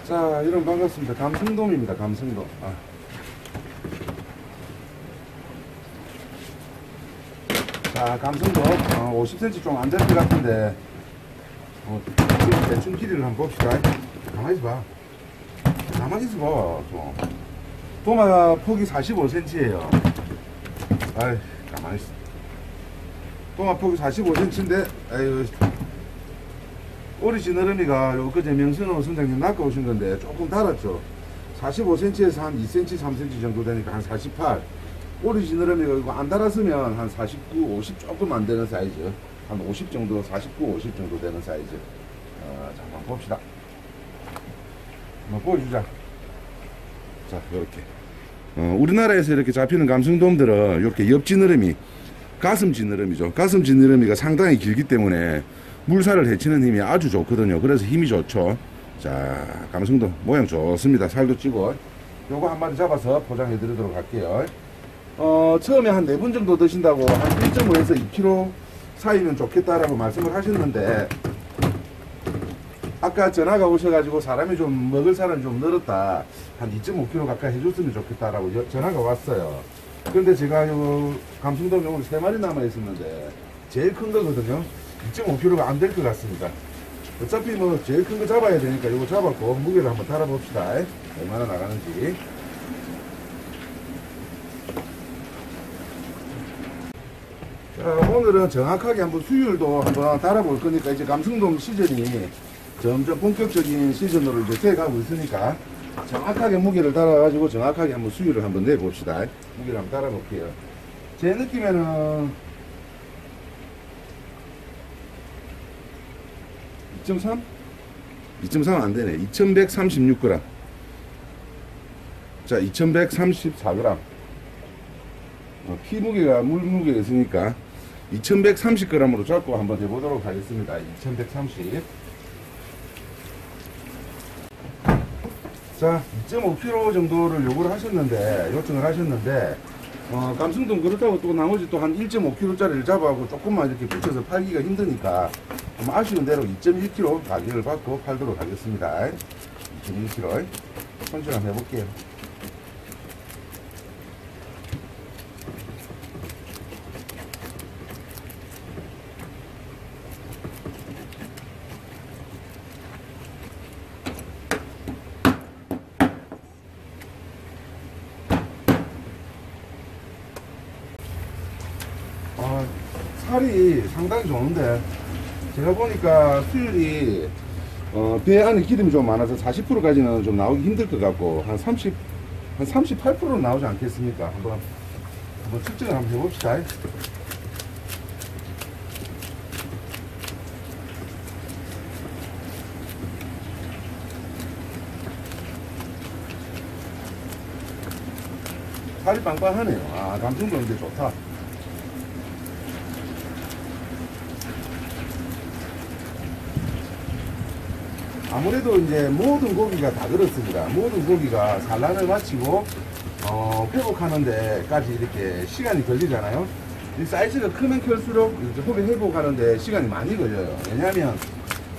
자, 여러분 반갑습니다. 감성돔입니다. 감성돔. 자, 감성돔 50cm 좀 안 될 것 같은데 대충 길이를 한번 봅시다. 가만히 있어봐. 가만히 있어봐. 좀. 도마 폭이 45cm예요. 아이, 가만히 있어. 도마 폭이 45cm인데 아유, 오리 지느러미가 엊그제 명순호 선장님 낚아오신 건데 조금 달았죠. 45cm에서 한 2cm, 3cm 정도 되니까 한 48. 오리 지느러미가 이거 안 달았으면 한 49, 50 조금 안 되는 사이즈. 한 50 정도, 49, 50 정도 되는 사이즈. 자, 한번 봅시다. 한번 보여주자. 자, 요렇게. 우리나라에서 이렇게 잡히는 감성돔들은 이렇게 옆 지느러미, 가슴 지느러미죠. 가슴 지느러미가 상당히 길기 때문에 물살을 헤치는 힘이 아주 좋거든요. 그래서 힘이 좋죠. 자, 감성돔 모양 좋습니다. 살도 찌고. 요거 한 마리 잡아서 포장해 드리도록 할게요. 처음에 한 4분 정도 드신다고 한 1.5에서 2kg 사이면 좋겠다라고 말씀을 하셨는데, 아까 전화가 오셔가지고 사람이 좀 먹을 사람이 좀 늘었다, 한 2.5kg 가까이 해줬으면 좋겠다라고 전화가 왔어요. 그런데 제가 요 감성돔 오늘 3마리 남아 있었는데 제일 큰 거거든요. 2.5kg가 안 될 것 같습니다. 어차피 뭐 제일 큰 거 잡아야 되니까 이거 잡았고 무게를 한번 달아봅시다. 얼마나 나가는지. 자, 오늘은 정확하게 한번 수율도 한번 달아볼 거니까, 이제 감성돔 시즌이 점점 본격적인 시즌으로 이제 돼가고 있으니까 정확하게 무게를 달아가지고 정확하게 한번 수율을 한번 내봅시다. 무게를 한번 달아볼게요. 제 느낌에는 2.3? 2.3 안되네. 2136g. 자, 2134g. 피 무게가 물 무게가 있으니까 2130g으로 잡고 한번 해보도록 하겠습니다. 2130. 자, 2.5kg 정도를 요구를 하셨는데, 요청을 하셨는데, 감성돔 그렇다고 또 나머지 또 한 1.5kg짜리를 잡아하고 조금만 이렇게 붙여서 팔기가 힘드니까 아쉬운 대로 2.1kg 가격을 받고 팔도록 하겠습니다. 2.1kg. 손질 한번 해볼게요. 살이 상당히 좋은데, 제가 보니까 수율이 배 안에 기름이 좀 많아서 40%까지는 좀 나오기 힘들 것 같고, 한 38%는 나오지 않겠습니까? 한번 측정을 한번 해봅시다. 살이 빵빵하네요. 감성돔 이제 좋다. 아무래도 이제 모든 고기가 다 그렇습니다. 모든 고기가 산란을 마치고 회복하는 데까지 이렇게 시간이 걸리잖아요. 이 사이즈가 크면 클수록 이제 호배 회복하는 데 시간이 많이 걸려요. 왜냐하면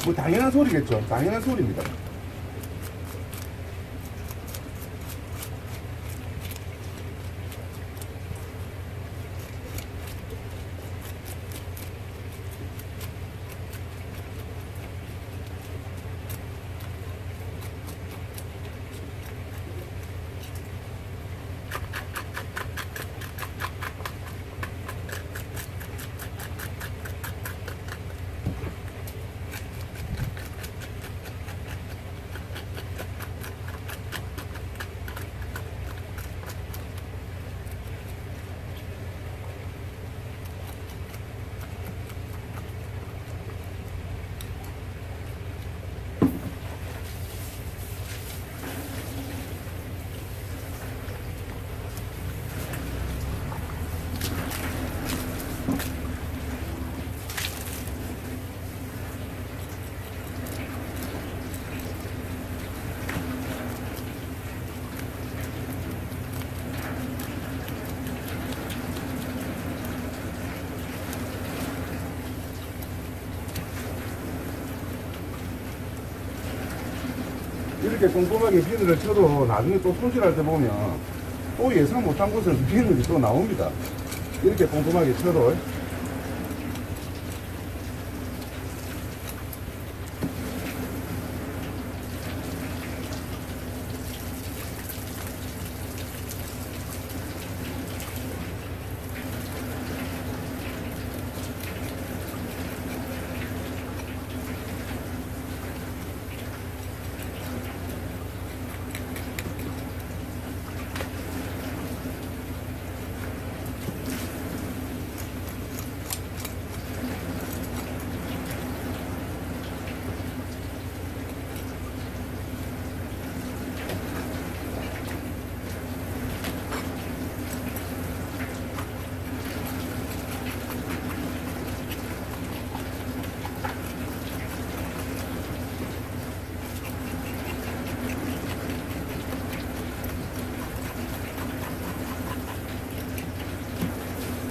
뭐 당연한 소리겠죠. 당연한 소리입니다. 이렇게 꼼꼼하게 비늘을 쳐도 나중에 또 손질할 때 보면 또 예상 못한 곳에서 비늘이 또 나옵니다. 이렇게 꼼꼼하게 쳐도.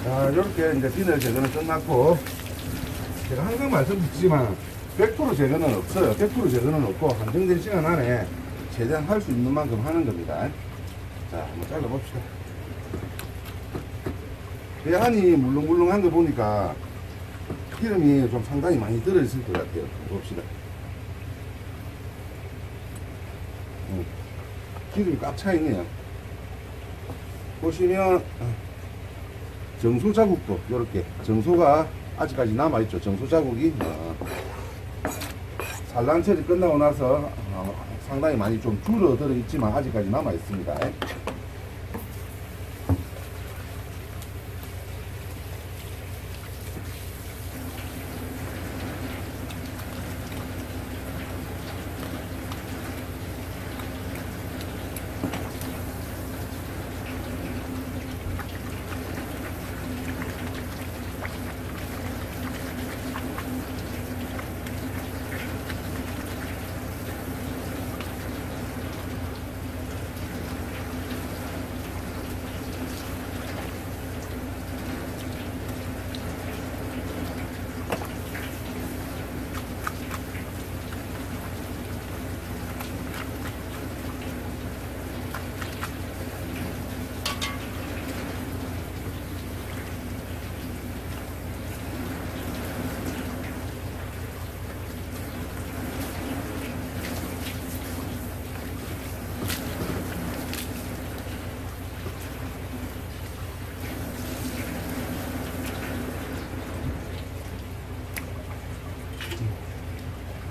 자, 이렇게 이제 비늘 제거는 끝났고, 제가 항상 말씀드리지만 100% 제거는 없어요. 100% 제거는 없고 한정된 시간 안에 최대한 할 수 있는 만큼 하는 겁니다. 자, 한번 잘라봅시다. 배안이 물렁물렁한 거 보니까 기름이 좀 상당히 많이 들어있을 것 같아요. 봅시다. 기름이 꽉 차 있네요. 보시면 정소 자국도 이렇게 정소가 아직까지 남아있죠. 정소 자국이 산란철이 끝나고 나서 상당히 많이 좀 줄어들어 있지만 아직까지 남아있습니다.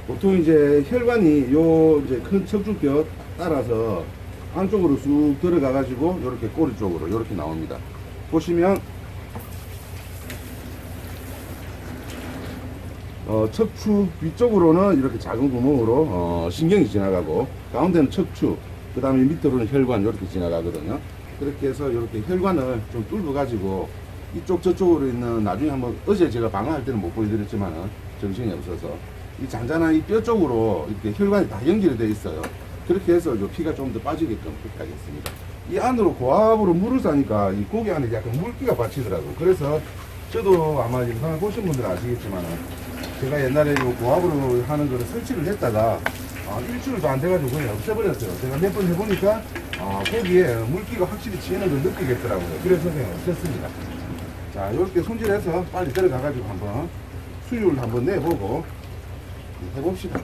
보통 이제 혈관이 요 이제 큰 척추뼈 따라서 안쪽으로 쑥 들어가 가지고 이렇게 꼬리 쪽으로 이렇게 나옵니다. 보시면 척추 위쪽으로는 이렇게 작은 구멍으로 신경이 지나가고, 가운데는 척추, 그 다음에 밑으로는 혈관 이렇게 지나가거든요. 그렇게 해서 이렇게 혈관을 좀 뚫어 가지고 이쪽 저쪽으로 있는, 나중에 한번 어제 제가 방어할 때는 못 보여드렸지만은 정신이 없어서 이 잔잔한 이 뼈 쪽으로 이렇게 혈관이 다 연결이 되어 있어요. 그렇게 해서 요 피가 좀 더 빠지게끔 그렇게 하겠습니다. 이 안으로 고압으로 물을 싸니까 이 고기 안에 약간 물기가 받치더라고요. 그래서 저도 아마 영상을 보신 분들은 아시겠지만 제가 옛날에 요 고압으로 하는 거를 설치를 했다가 일주일도 안 돼가지고 그냥 없애버렸어요. 제가 몇 번 해보니까 고기에 물기가 확실히 치이는 걸 느끼겠더라고요. 그래서 그냥 없앴습니다. 자, 이렇게 손질해서 빨리 들어가가지고 한번 수율 한번 내보고 해봅시다.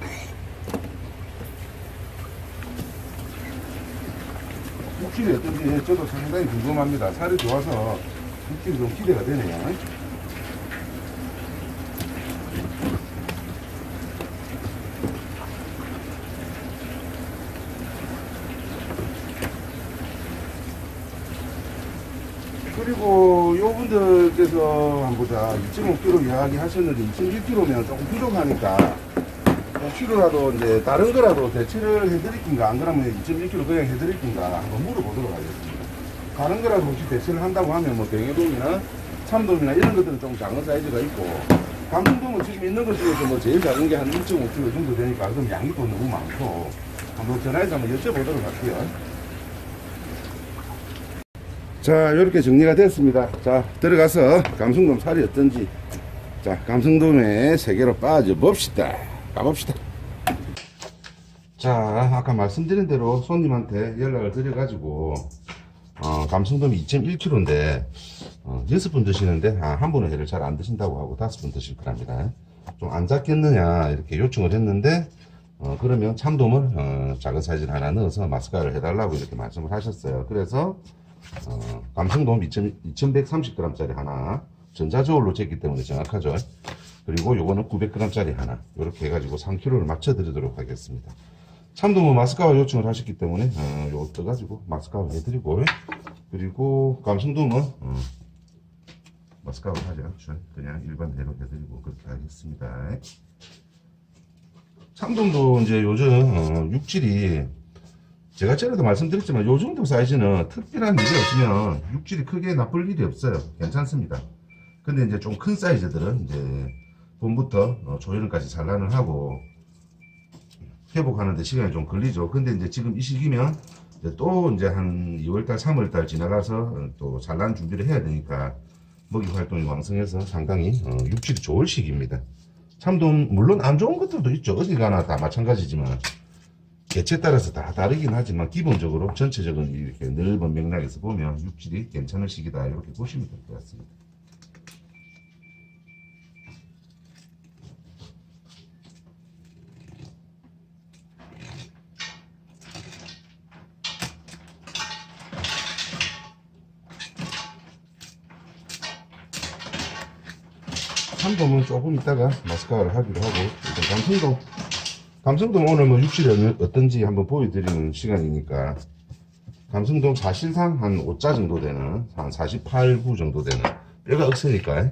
육질이 어떤지 저도 상당히 궁금합니다. 살이 좋아서 육질이 좀 기대가 되네요. 그리고 요분들께서 한번 보자, 2.5kg 이야기 하셨는데 2.1kg면 조금 부족하니까 필요라도 이제 다른 거라도 대체를 해드릴 건가, 안 그러면 2.1kg 그냥 해드릴 건가 한번 물어보도록 하겠습니다. 다른 거라도 혹시 대체를 한다고 하면 뭐 병해돔이나 참돔이나 이런 것들은 좀 작은 사이즈가 있고, 감성돔은 지금 있는 것 중에서 뭐 제일 작은 게 한 1.5kg 정도 되니까 그럼 양이 또 너무 많고, 한번 전화해서 한번 여쭤보도록 할게요. 자, 이렇게 정리가 됐습니다. 자, 들어가서 감성돔 살이 어떤지, 자, 감성돔에 3개로 빠져 봅시다. 가봅시다. 자, 아까 말씀드린 대로 손님한테 연락을 드려가지고 감성돔이 2.1kg인데 6분 드시는데 한 분은 회를 잘 안 드신다고 하고 5분 드실 거랍니다. 좀 안 잡겠느냐 이렇게 요청을 했는데 그러면 참돔을 작은 사이즈를 하나 넣어서 마스카를 해달라고 이렇게 말씀을 하셨어요. 그래서 감성돔 2130g 짜리 하나, 전자저울로 쟀기 때문에 정확하죠. 그리고 요거는 900g 짜리 하나, 이렇게 해가지고 3kg를 맞춰 드리도록 하겠습니다. 참돔은 마스카와 요청을 하셨기 때문에 요거 떠가지고 마스카와 해드리고, 그리고 감성돔은 마스카와 하지 않죠. 그냥 일반 대로 해드리고 그렇게 하겠습니다. 참돔도 이제 요즘 육질이 제가 전에도 말씀드렸지만 요 정도 사이즈는 특별한 일이 없으면 육질이 크게 나쁠 일이 없어요. 괜찮습니다. 근데 이제 좀 큰 사이즈들은 이제 봄부터 조여름까지 산란을 하고 회복하는데 시간이 좀 걸리죠. 근데 이제 지금 이 시기면 이제 또 이제 한 2월달, 3월달 지나가서 또 산란 준비를 해야 되니까 먹이 활동이 왕성해서 상당히 육질이 좋을 시기입니다. 참돔 물론 안 좋은 것들도 있죠. 어디 가나 다 마찬가지지만 개체에 따라서 다 다르긴 하지만 기본적으로 전체적인 이렇게 넓은 맥락에서 보면 육질이 괜찮은 시기다 이렇게 보시면 될 것 같습니다. 참돔은 조금 있다가 마스카를 하기로 하고, 일단 감성돔 오늘 뭐 육질이 어떤지 한번 보여드리는 시간이니까, 감성돔 사실상 한 5자 정도 되는, 한 48구 정도 되는, 뼈가 억세니까,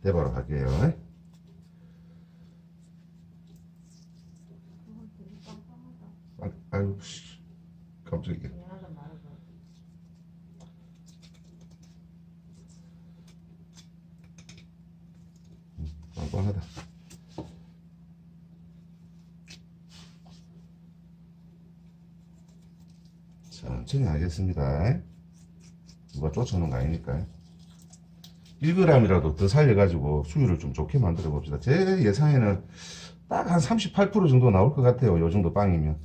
대바로 할게요. 아유, 깜짝이야. 빵빵하다. 천천히 하겠습니다. 누가 쫓아오는 거 아니니까. 1g이라도 더 살려가지고 수율을 좀 좋게 만들어 봅시다. 제 예상에는 딱 한 38% 정도 나올 것 같아요. 요 정도 빵이면.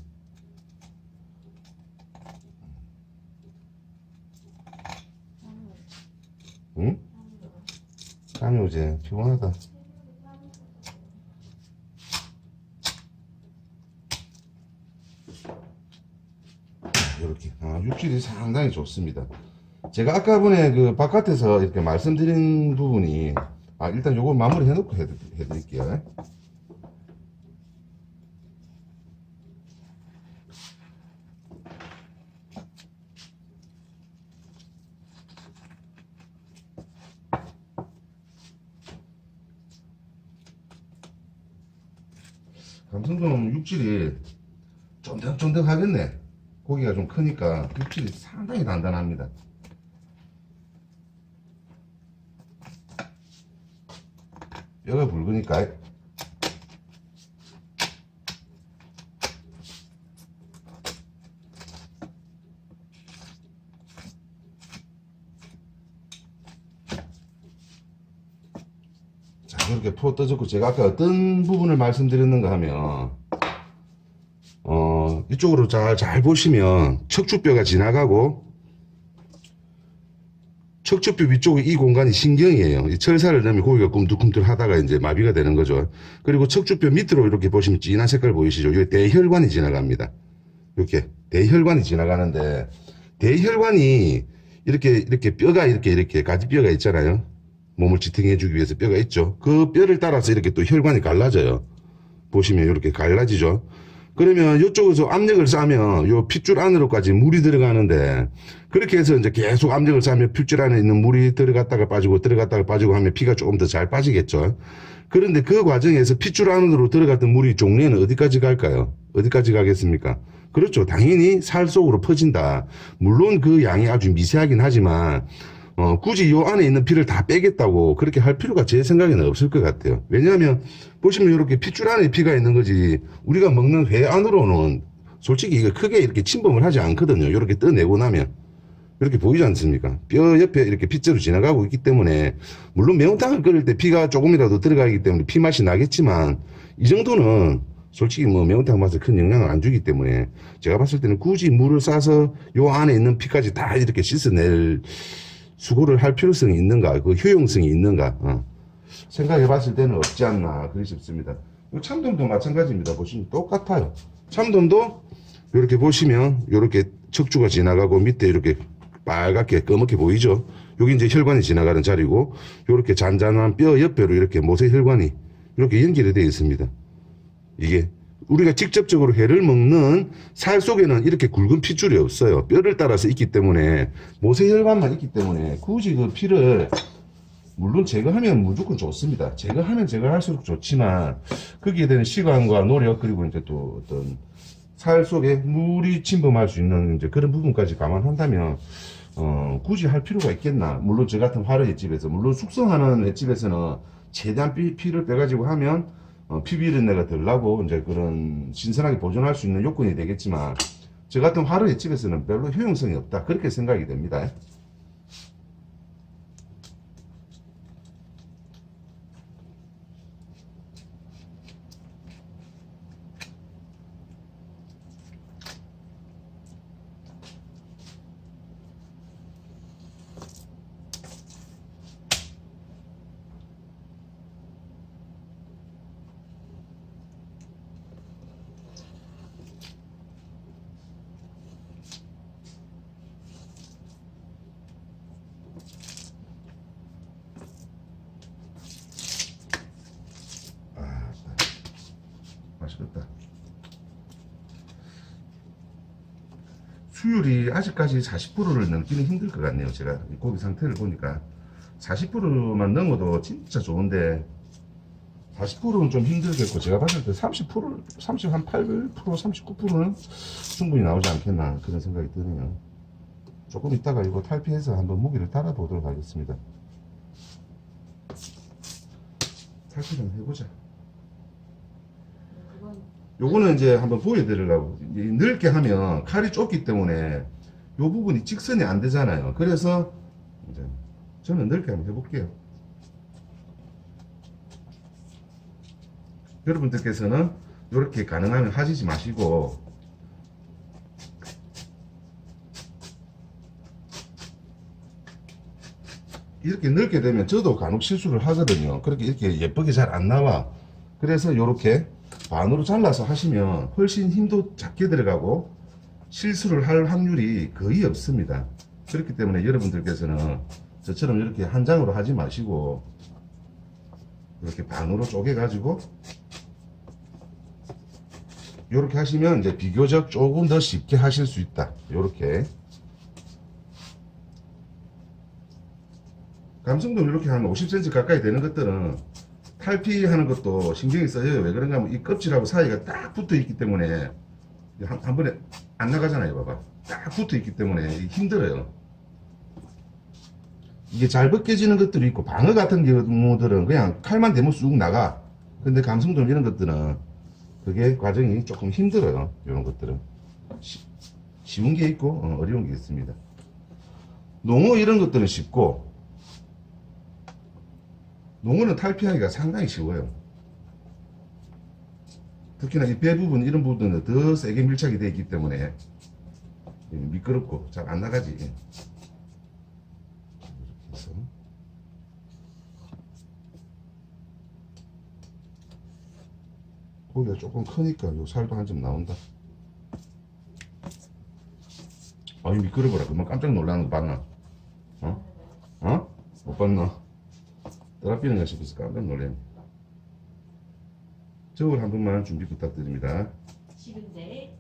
응? 땀이 오지. 피곤하다. 이렇게 육질이 상당히 좋습니다. 제가 아까 전에 그 바깥에서 이렇게 말씀드린 부분이 일단 요거 마무리 해놓고 해드릴게요. 감성돔 육질이 쫀득쫀득하겠네. 고기가 좀 크니까 육질이 상당히 단단합니다. 뼈가 굵으니까 자, 이렇게 포 떠졌고, 제가 아까 어떤 부분을 말씀드렸는가 하면 이쪽으로 잘 보시면 척추뼈가 지나가고, 척추뼈 위쪽에 이 공간이 신경이에요. 이 철사를 넣으면 고기가 꿈틀꿈틀 하다가 이제 마비가 되는 거죠. 그리고 척추뼈 밑으로 이렇게 보시면 진한 색깔 보이시죠? 이게 대혈관이 지나갑니다. 이렇게 대혈관이 지나가는데, 대혈관이 이렇게 뼈가 이렇게 가지뼈가 있잖아요. 몸을 지탱해 주기 위해서 뼈가 있죠. 그 뼈를 따라서 이렇게 또 혈관이 갈라져요. 보시면 이렇게 갈라지죠. 그러면 이쪽에서 압력을 쌓으면 요 핏줄 안으로까지 물이 들어가는데, 그렇게 해서 이제 계속 압력을 쌓으면 핏줄 안에 있는 물이 들어갔다가 빠지고 하면 피가 조금 더 잘 빠지겠죠. 그런데 그 과정에서 핏줄 안으로 들어갔던 물이 종래는 어디까지 갈까요? 어디까지 가겠습니까? 그렇죠. 당연히 살 속으로 퍼진다. 물론 그 양이 아주 미세하긴 하지만 굳이 요 안에 있는 피를 다 빼겠다고 그렇게 할 필요가 제 생각에는 없을 것 같아요. 왜냐하면 보시면 이렇게 핏줄 안에 피가 있는 거지, 우리가 먹는 회 안으로는 솔직히 이거 크게 이렇게 침범을 하지 않거든요. 이렇게 떠내고 나면 이렇게 보이지 않습니까? 뼈 옆에 이렇게 핏줄로 지나가고 있기 때문에, 물론 매운탕을 끓일 때 피가 조금이라도 들어가기 때문에 피 맛이 나겠지만 이 정도는 솔직히 뭐 매운탕 맛에 큰 영향을 안 주기 때문에 제가 봤을 때는 굳이 물을 싸서 요 안에 있는 피까지 다 이렇게 씻어낼 수고를 할 필요성이 있는가, 그 효용성이 있는가, 생각해 봤을 때는 없지 않나 그리 싶습니다. 요 참돔도 마찬가지입니다. 보시면 똑같아요. 참돔도 이렇게 보시면 이렇게 척추가 지나가고 밑에 이렇게 빨갛게 검게 보이죠. 여기 이제 혈관이 지나가는 자리고 이렇게 잔잔한 뼈 옆에로 이렇게 모세혈관이 이렇게 연결이 되어 있습니다. 이게 우리가 직접적으로 회를 먹는 살 속에는 이렇게 굵은 핏줄이 없어요. 뼈를 따라서 있기 때문에 모세혈관만 있기 때문에 굳이 그 피를 물론 제거하면 무조건 좋습니다. 제거하면 제거할수록 좋지만 거기에 대한 시간과 노력 그리고 이제 또 어떤 살 속에 물이 침범할 수 있는 이제 그런 부분까지 감안한다면 굳이 할 필요가 있겠나. 물론 저 같은 화로 횟집에서 물론 숙성하는 횟집에서는 최대한 피를 빼가지고 하면 피비린내가 덜 나고 이제 그런 신선하게 보존할 수 있는 요건이 되겠지만 저 같은 화로 횟집에서는 별로 효용성이 없다 그렇게 생각이 됩니다. 맛있겠다. 수율이 아직까지 40%를 넘기는 힘들 것 같네요. 제가 이 고기 상태를 보니까 40%만 넘어도 진짜 좋은데 40%는 좀 힘들겠고 제가 봤을 때 30%, 38%, 39%는 충분히 나오지 않겠나 그런 생각이 드네요. 조금 이따가 이거 탈피해서 한번 무게를 달아 보도록 하겠습니다. 탈피를 한번 해보자. 요거는 이제 한번 보여드리려고. 넓게 하면 칼이 좁기 때문에 요 부분이 직선이 안 되잖아요. 그래서 이제 저는 넓게 한번 해볼게요. 여러분들께서는 이렇게 가능하면 하시지 마시고 이렇게 넓게 되면 저도 간혹 실수를 하거든요. 그렇게 이렇게 예쁘게 잘 안 나와. 그래서 이렇게 반으로 잘라서 하시면 훨씬 힘도 작게 들어가고 실수를 할 확률이 거의 없습니다. 그렇기 때문에 여러분들께서는 저처럼 이렇게 한 장으로 하지 마시고 이렇게 반으로 쪼개 가지고 이렇게 하시면 이제 비교적 조금 더 쉽게 하실 수 있다. 이렇게 감성돔 이렇게 한 50cm 가까이 되는 것들은 탈피하는 것도 신경이 써요. 왜 그런가 하면 이 껍질하고 사이가 딱 붙어 있기 때문에 한 번에 안 나가잖아요. 봐봐. 딱 붙어 있기 때문에 힘들어요. 이게 잘 벗겨지는 것들이 있고 방어 같은 경우들은 그냥 칼만 대면 쑥 나가. 근데 감성돔 이런 것들은 그게 과정이 조금 힘들어요. 이런 것들은 쉬운 게 있고 어려운 게 있습니다. 농어 이런 것들은 쉽고 농어는 탈피하기가 상당히 쉬워요. 특히나 이 배 부분 이런 부분은 더 세게 밀착이 되어 있기 때문에 미끄럽고 잘 안 나가지. 이렇게 해서 고기가 조금 크니까 요 살도 한 점 나온다. 아이 미끄러워라. 그만 깜짝 놀라는 거 봤나? 못 봤나? 떨어뜨리는가 싶어서 깜짝 놀래네. 저울 한 번만 준비 부탁드립니다. 싫은데?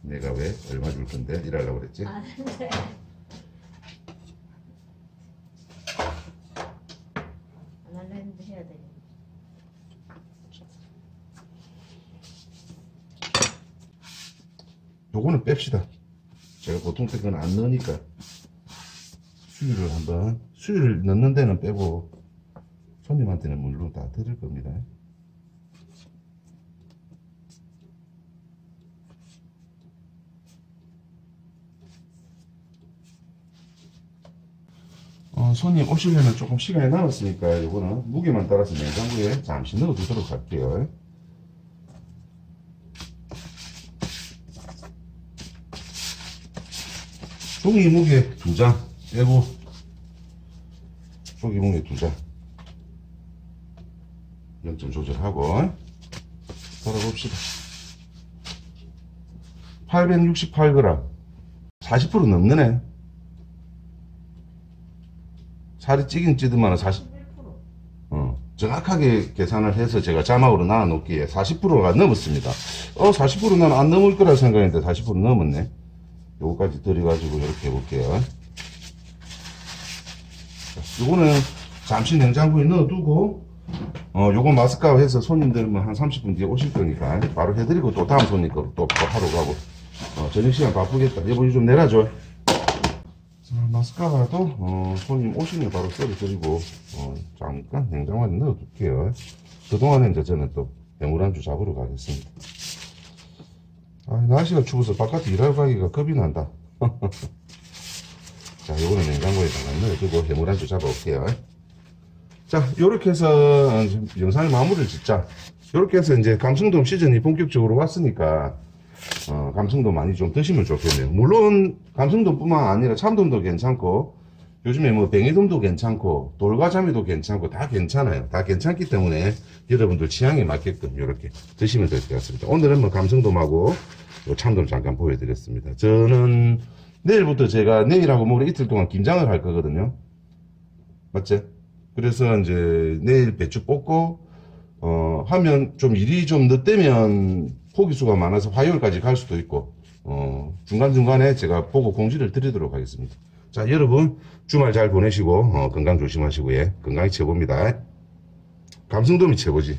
내가 왜 얼마 줄 건데 일하려고 그랬지? 아, 네. 안 할래 했는데 해야 돼. 요거는 뺍시다. 제가 보통 때 그건 안 넣으니까 수유를 한번 수유를 넣는 데는 빼고 손님한테는 물론 다 드릴 겁니다. 손님 오시려면 조금 시간이 남았으니까 이거는 무게만 따라서 냉장고에 잠시 넣어두도록 할게요. 종이 무게 2장 빼고 종이 무게 2장 0점 조절하고 달아봅시다. 868g 40% 넘네. 살이 찌긴 찌더만 40 정확하게 계산을 해서 제가 자막으로 놔 놓기에 40%가 넘었습니다. 40% 나는 안 넘을 거라 생각했는데 40% 넘었네. 요거까지 들여가지고 이렇게 해볼게요. 자, 요거는 잠시 냉장고에 넣어두고 요거 마스카와 해서 손님들 한 30분 뒤에 오실 거니까 바로 해드리고 또 다음 손님 또 하러 가고 저녁시간 바쁘겠다. 여보 좀 내놔줘. 자, 마스카라도 손님 오시면 바로 썰어드리고 잠깐 냉장고에 넣어둘게요. 그동안에 이제 저는 또 해물안주 잡으러 가겠습니다. 날씨가 추워서 바깥에 일하러 가기가 겁이 난다. 자, 요거는 냉장고에 잠깐 넣어두고 해물안주 잡아올게요. 자, 요렇게 해서 영상의 마무리를 짓자. 요렇게 해서 이제 감성돔 시즌이 본격적으로 왔으니까 감성돔 많이 좀 드시면 좋겠네요. 물론 감성돔 뿐만 아니라 참돔도 괜찮고 요즘에 뭐 뱅이돔도 괜찮고 돌가자미도 괜찮고 다 괜찮아요. 다 괜찮기 때문에 여러분들 취향에 맞게끔 이렇게 드시면 될 것 같습니다. 오늘은 뭐 감성돔하고 요 참돔 잠깐 보여드렸습니다. 저는 내일부터 제가 내일하고 모레 이틀 동안 김장을 할 거거든요. 맞지? 그래서 이제 내일 배추 뽑고 하면 좀 일이 좀 늦되면 포기수가 많아서 화요일까지 갈 수도 있고 중간중간에 제가 보고 공지를 드리도록 하겠습니다. 자, 여러분 주말 잘 보내시고 건강 조심하시고 예, 건강히 최고입니다. 감성돔이 최고지.